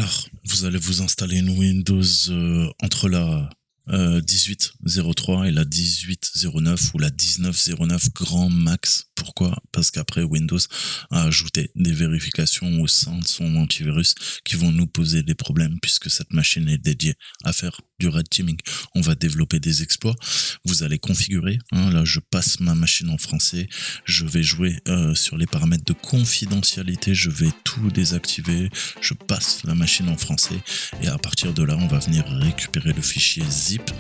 Alors, vous allez vous installer une Windows entre la 18.03 et la 18.09 ou la 19.09 grand max. Pourquoi? Parce qu'après Windows a ajouté des vérifications au sein de son antivirus qui vont nous poser des problèmes puisque cette machine est dédiée à faire du red teaming. On va développer des exploits. Vous allez configurer. Là, je passe ma machine en français. Je vais jouer sur les paramètres de confidentialité. Je vais tout désactiver. Je passe la machine en français et à partir de là, on va venir récupérer le fichier zip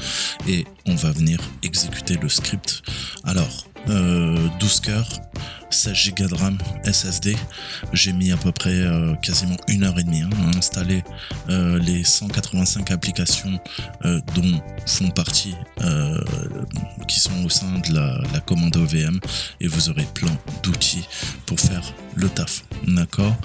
et on va venir exécuter le script. Alors, 12 cœurs, 16 Go de RAM SSD. J'ai mis à peu près quasiment 1h30 à installer les 185 applications dont font partie qui sont au sein de la commande VM, et vous aurez plein d'outils pour faire le taf. D'accord?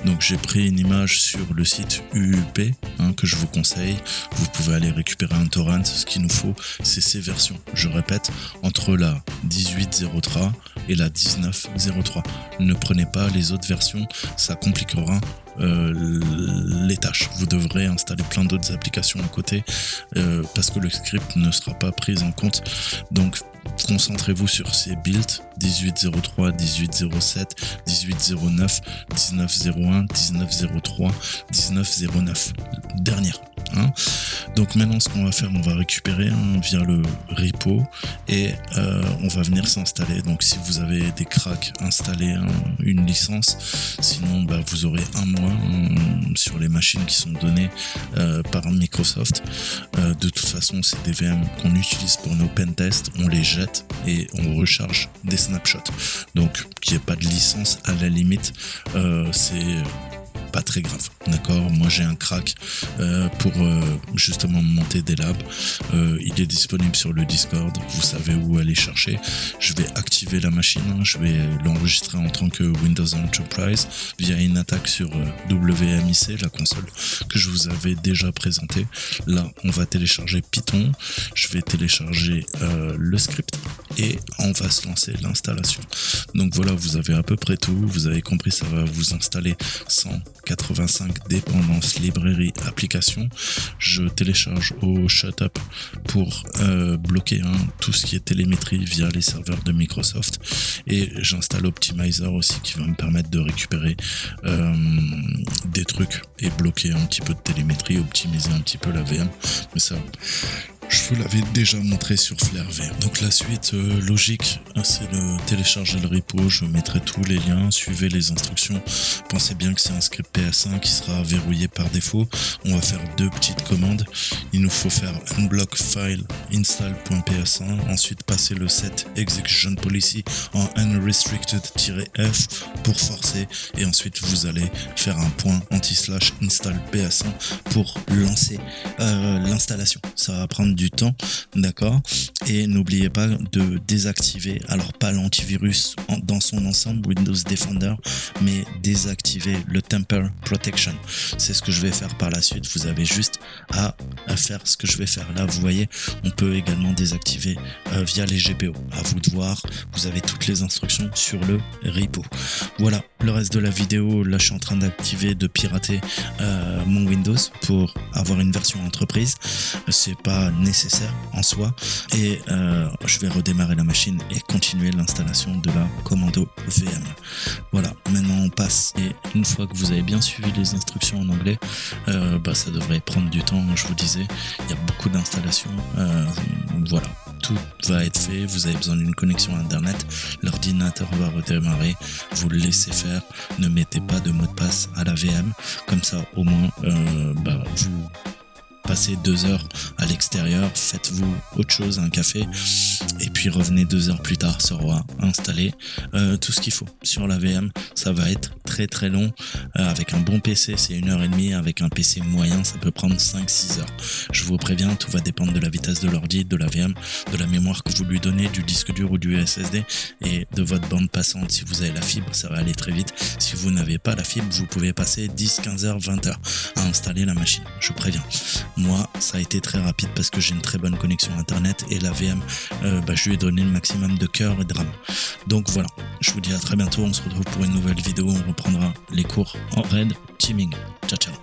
Donc j'ai pris une image sur le site UUP que je vous conseille. Vous pouvez aller récupérer un torrent. Ce qu'il nous faut, c'est ces versions. Je répète, entre la 18.03 et la 19.03. Ne prenez pas les autres versions, ça compliquera les tâches. Vous devrez installer plein d'autres applications à côté parce que le script ne sera pas pris en compte. Donc concentrez-vous sur ces builds 18.03, 18.07, 18.09, 19.01, 19.03, 19.09. Dernière. Donc maintenant, ce qu'on va faire, on va récupérer via le repo et on va venir s'installer. Donc si vous avez des cracks, installez une licence. Sinon, vous aurez un mois sur les machines qui sont données par Microsoft. De toute façon, c'est des VM qu'on utilise pour nos pentests. On les jette et on recharge des snapshots. Donc qu'il n'y ait pas de licence, à la limite, c'est pas très grave, d'accord. Moi j'ai un crack pour justement monter des labs. Il est disponible sur le Discord, vous savez où aller chercher. Je vais activer la machine, je vais l'enregistrer en tant que Windows Enterprise via une attaque sur WMIC, la console que je vous avais déjà présentée. Là on va télécharger Python, je vais télécharger le script et on va se lancer l'installation. Donc voilà, vous avez à peu près tout, vous avez compris, ça va vous installer 185 dépendances, librairies, applications. Je télécharge au Shutup pour bloquer tout ce qui est télémétrie via les serveurs de Microsoft, et j'installe Optimizer aussi qui va me permettre de récupérer des trucs et bloquer un petit peu de télémétrie, optimiser un petit peu la VM, mais ça je vous l'avais déjà montré sur FlareV. Donc la suite logique, c'est de télécharger le repo. Je mettrai tous les liens, suivez les instructions. Pensez bien que c'est un script PS1 qui sera verrouillé par défaut. On va faire deux petites commandes. Il nous faut faire unblock file install.ps1, ensuite passer le set execution policy en unrestricted-f pour forcer, et ensuite vous allez faire un point anti/install ps1 pour lancer l'installation. Ça va prendre du temps, d'accord. Et n'oubliez pas de désactiver, alors pas l'antivirus dans son ensemble, Windows Defender, mais désactiver le Tamper Protection. C'est ce que je vais faire par la suite. Vous avez juste à faire ce que je vais faire là. Vous voyez, on peut également désactiver via les GPO. À vous de voir. Vous avez toutes les instructions sur le repo. Voilà, le reste de la vidéo, là je suis en train d'activer, de pirater mon Windows pour avoir une version entreprise. C'est pas nécessaire en soi, et je vais redémarrer la machine et continuer l'installation de la commando VM. Voilà, maintenant on passe, et une fois que vous avez bien suivi les instructions en anglais, ça devrait prendre du temps. Je vous disais, il y a beaucoup d'installations, voilà, tout va être fait. Vous avez besoin d'une connexion internet, l'ordinateur va redémarrer, vous le laissez faire, ne mettez pas de mot de passe à la VM, comme ça au moins vous passez 2 heures à l'extérieur, faites-vous autre chose, un café, et puis revenez 2 heures plus tard, ça aura installé tout ce qu'il faut sur la VM. Ça va être très très long. Avec un bon PC, c'est 1h30. Avec un PC moyen, ça peut prendre 5-6 heures. Je vous préviens, tout va dépendre de la vitesse de l'ordi, de la VM, de la mémoire que vous lui donnez, du disque dur ou du SSD, et de votre bande passante. Si vous avez la fibre, ça va aller très vite. Si vous n'avez pas la fibre, vous pouvez passer 10, 15 heures, 20 heures à installer la machine. Je préviens. Moi, ça a été très rapide parce que j'ai une très bonne connexion internet, et la VM, je lui ai donné le maximum de cœur et de RAM. Donc voilà, je vous dis à très bientôt. On se retrouve pour une nouvelle vidéo. On reprendra les cours en red teaming. Ciao ciao.